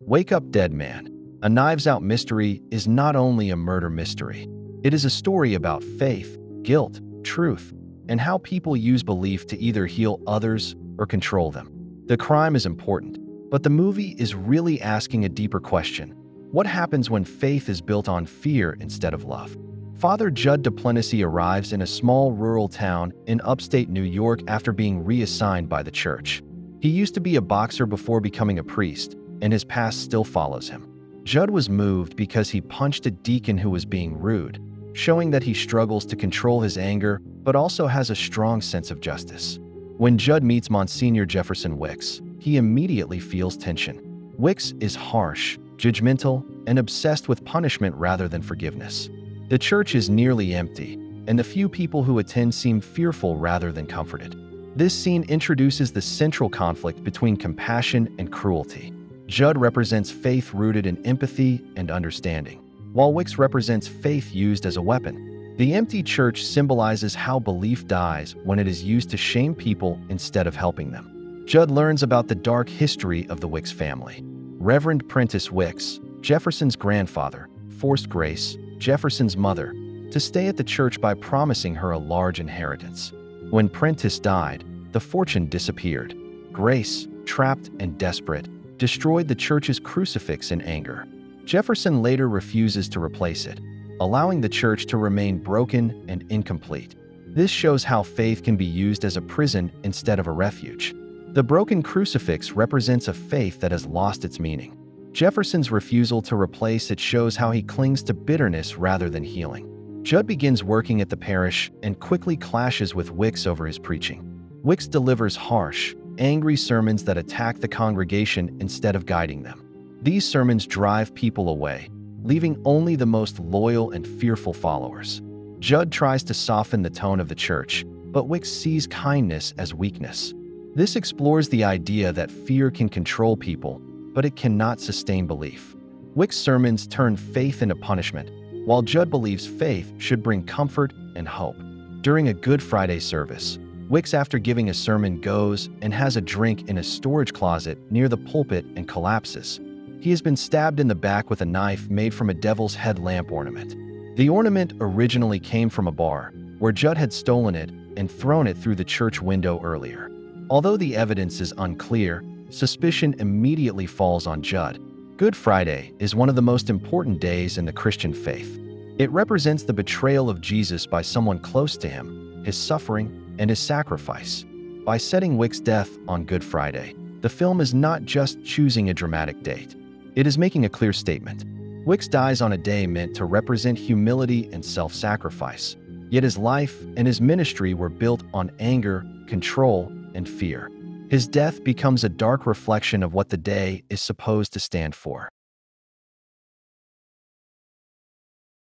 Wake Up Dead Man, a Knives Out mystery, is not only a murder mystery. It is a story about faith, guilt, truth, and how people use belief to either heal others or control them. The crime is important, but the movie is really asking a deeper question. What happens when faith is built on fear instead of love? Father Jud Duplenticy arrives in a small rural town in upstate New York after being reassigned by the church. He used to be a boxer before becoming a priest, and his past still follows him. Jud was moved because he punched a deacon who was being rude, showing that he struggles to control his anger but also has a strong sense of justice. When Jud meets Monsignor Wicks, he immediately feels tension. Wicks is harsh, judgmental, and obsessed with punishment rather than forgiveness. The church is nearly empty, and the few people who attend seem fearful rather than comforted. This scene introduces the central conflict between compassion and cruelty. Jud represents faith rooted in empathy and understanding, while Wicks represents faith used as a weapon. The empty church symbolizes how belief dies when it is used to shame people instead of helping them. Jud learns about the dark history of the Wicks family. Reverend Prentice Wicks, Jefferson's grandfather, forced Grace, Jefferson's mother, to stay at the church by promising her a large inheritance. When Prentice died, the fortune disappeared. Grace, trapped and desperate, destroyed the church's crucifix in anger. Jefferson later refuses to replace it, allowing the church to remain broken and incomplete. This shows how faith can be used as a prison instead of a refuge. The broken crucifix represents a faith that has lost its meaning. Jefferson's refusal to replace it shows how he clings to bitterness rather than healing. Jud begins working at the parish and quickly clashes with Wicks over his preaching. Wicks delivers harsh, angry sermons that attack the congregation instead of guiding them. These sermons drive people away, leaving only the most loyal and fearful followers. Jud tries to soften the tone of the church, but Wicks sees kindness as weakness. This explores the idea that fear can control people, but it cannot sustain belief. Wicks' sermons turn faith into punishment, while Jud believes faith should bring comfort and hope. During a Good Friday service, Wicks, after giving a sermon, goes and has a drink in a storage closet near the pulpit and collapses. He has been stabbed in the back with a knife made from a devil's head lamp ornament. The ornament originally came from a bar, where Jud had stolen it and thrown it through the church window earlier. Although the evidence is unclear, suspicion immediately falls on Jud. Good Friday is one of the most important days in the Christian faith. It represents the betrayal of Jesus by someone close to him, his suffering, and his sacrifice. By setting Wicks' death on Good Friday, the film is not just choosing a dramatic date. It is making a clear statement. Wicks dies on a day meant to represent humility and self-sacrifice, yet his life and his ministry were built on anger, control, and fear. His death becomes a dark reflection of what the day is supposed to stand for.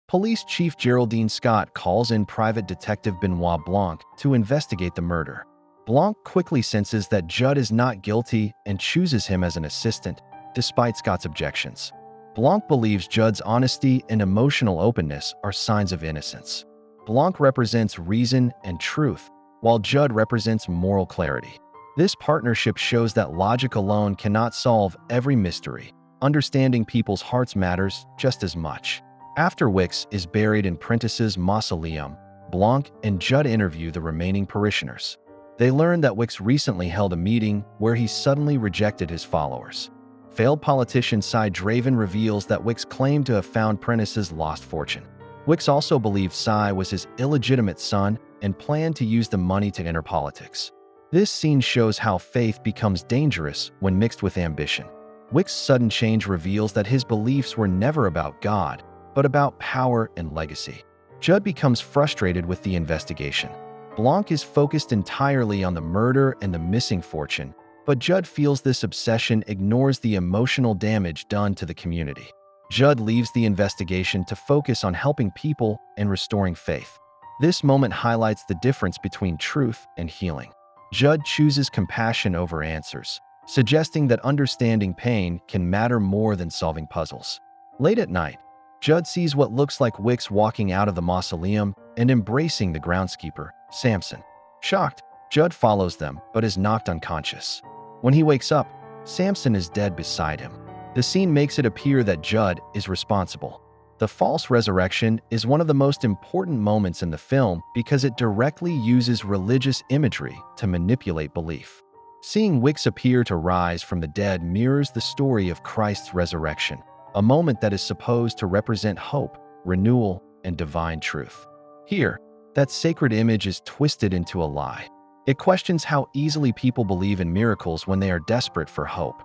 Police Chief Geraldine Scott calls in Private Detective Benoit Blanc to investigate the murder. Blanc quickly senses that Jud is not guilty and chooses him as an assistant, despite Scott's objections. Blanc believes Jud's honesty and emotional openness are signs of innocence. Blanc represents reason and truth, while Jud represents moral clarity. This partnership shows that logic alone cannot solve every mystery. Understanding people's hearts matters just as much. After Wicks is buried in Prentice's mausoleum, Blanc and Jud interview the remaining parishioners. They learn that Wicks recently held a meeting where he suddenly rejected his followers. Failed politician Cy Draven reveals that Wicks claimed to have found Prentice's lost fortune. Wicks also believed Cy was his illegitimate son and planned to use the money to enter politics. This scene shows how faith becomes dangerous when mixed with ambition. Wicks' sudden change reveals that his beliefs were never about God, but about power and legacy. Jud becomes frustrated with the investigation. Blanc is focused entirely on the murder and the missing fortune, but Jud feels this obsession ignores the emotional damage done to the community. Jud leaves the investigation to focus on helping people and restoring faith. This moment highlights the difference between truth and healing. Jud chooses compassion over answers, suggesting that understanding pain can matter more than solving puzzles. Late at night, Jud sees what looks like Wicks walking out of the mausoleum and embracing the groundskeeper, Samson. Shocked, Jud follows them but is knocked unconscious. When he wakes up, Samson is dead beside him. The scene makes it appear that Jud is responsible. The false resurrection is one of the most important moments in the film because it directly uses religious imagery to manipulate belief. Seeing Wicks appear to rise from the dead mirrors the story of Christ's resurrection, a moment that is supposed to represent hope, renewal, and divine truth. Here, that sacred image is twisted into a lie. It questions how easily people believe in miracles when they are desperate for hope.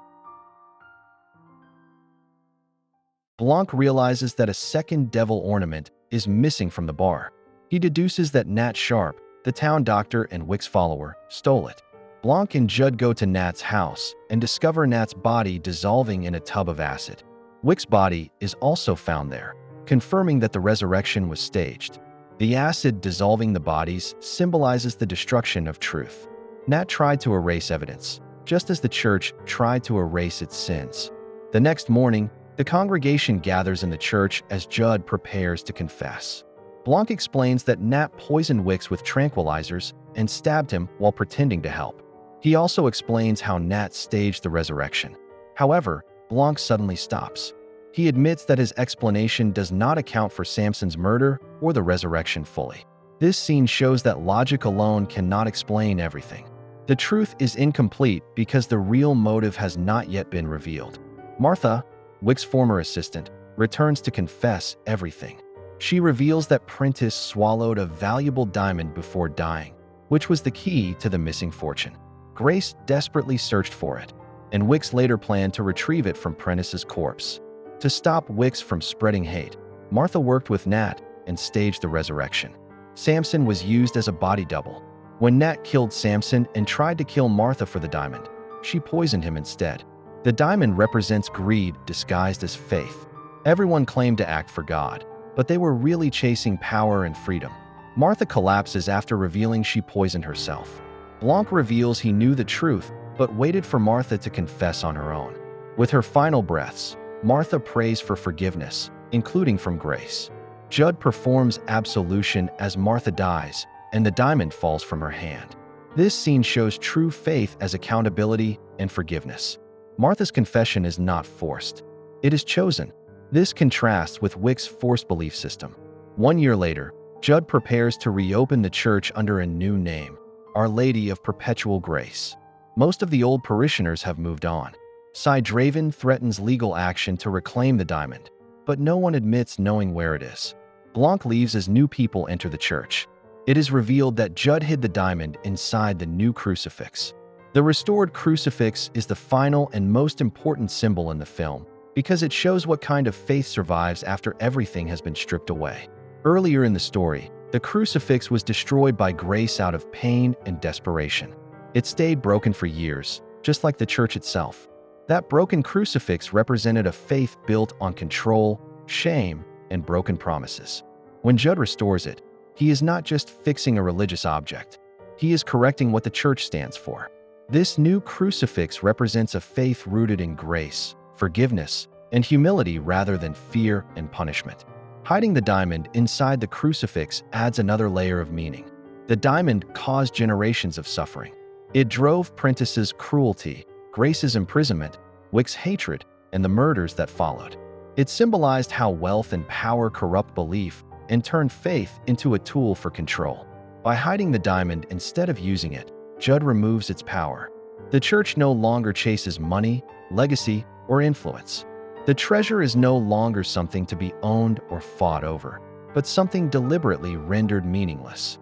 Blanc realizes that a second devil ornament is missing from the bar. He deduces that Nat Sharp, the town doctor and Wicks follower, stole it. Blanc and Jud go to Nat's house and discover Nat's body dissolving in a tub of acid. Wicks' body is also found there, confirming that the resurrection was staged. The acid dissolving the bodies symbolizes the destruction of truth. Nat tried to erase evidence, just as the church tried to erase its sins. The next morning, the congregation gathers in the church as Jud prepares to confess. Blanc explains that Nat poisoned Wicks with tranquilizers and stabbed him while pretending to help. He also explains how Nat staged the resurrection. However, Blanc suddenly stops. He admits that his explanation does not account for Samson's murder or the resurrection fully. This scene shows that logic alone cannot explain everything. The truth is incomplete because the real motive has not yet been revealed. Martha, Wicks' former assistant, returns to confess everything. She reveals that Prentice swallowed a valuable diamond before dying, which was the key to the missing fortune. Grace desperately searched for it, and Wicks later planned to retrieve it from Prentice's corpse. To stop Wicks from spreading hate, Martha worked with Nat and staged the resurrection. Samson was used as a body double. When Nat killed Samson and tried to kill Martha for the diamond, she poisoned him instead. The diamond represents greed disguised as faith. Everyone claimed to act for God, but they were really chasing power and freedom. Martha collapses after revealing she poisoned herself. Blanc reveals he knew the truth, but waited for Martha to confess on her own. With her final breaths, Martha prays for forgiveness, including from Grace. Jud performs absolution as Martha dies, and the diamond falls from her hand. This scene shows true faith as accountability and forgiveness. Martha's confession is not forced. It is chosen. This contrasts with Wicks' forced belief system. 1 year later, Jud prepares to reopen the church under a new name, Our Lady of Perpetual Grace. Most of the old parishioners have moved on. Cy Draven threatens legal action to reclaim the diamond, but no one admits knowing where it is. Blanc leaves as new people enter the church. It is revealed that Jud hid the diamond inside the new crucifix. The restored crucifix is the final and most important symbol in the film because it shows what kind of faith survives after everything has been stripped away. Earlier in the story, the crucifix was destroyed by Grace out of pain and desperation. It stayed broken for years, just like the church itself. That broken crucifix represented a faith built on control, shame, and broken promises. When Jud restores it, he is not just fixing a religious object. He is correcting what the church stands for. This new crucifix represents a faith rooted in grace, forgiveness, and humility rather than fear and punishment. Hiding the diamond inside the crucifix adds another layer of meaning. The diamond caused generations of suffering. It drove Prentice's cruelty, Grace's imprisonment, Wicks' hatred, and the murders that followed. It symbolized how wealth and power corrupt belief and turn faith into a tool for control. By hiding the diamond instead of using it, Jud removes its power. The church no longer chases money, legacy, or influence. The treasure is no longer something to be owned or fought over, but something deliberately rendered meaningless.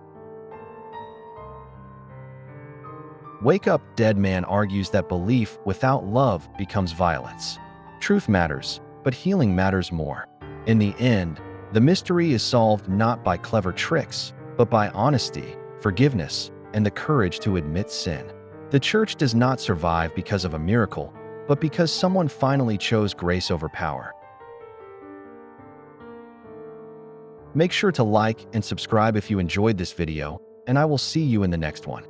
Wake Up Dead Man argues that belief without love becomes violence. Truth matters, but healing matters more. In the end, the mystery is solved not by clever tricks, but by honesty, forgiveness, and the courage to admit sin. The church does not survive because of a miracle, but because someone finally chose grace over power. Make sure to like and subscribe if you enjoyed this video, and I will see you in the next one.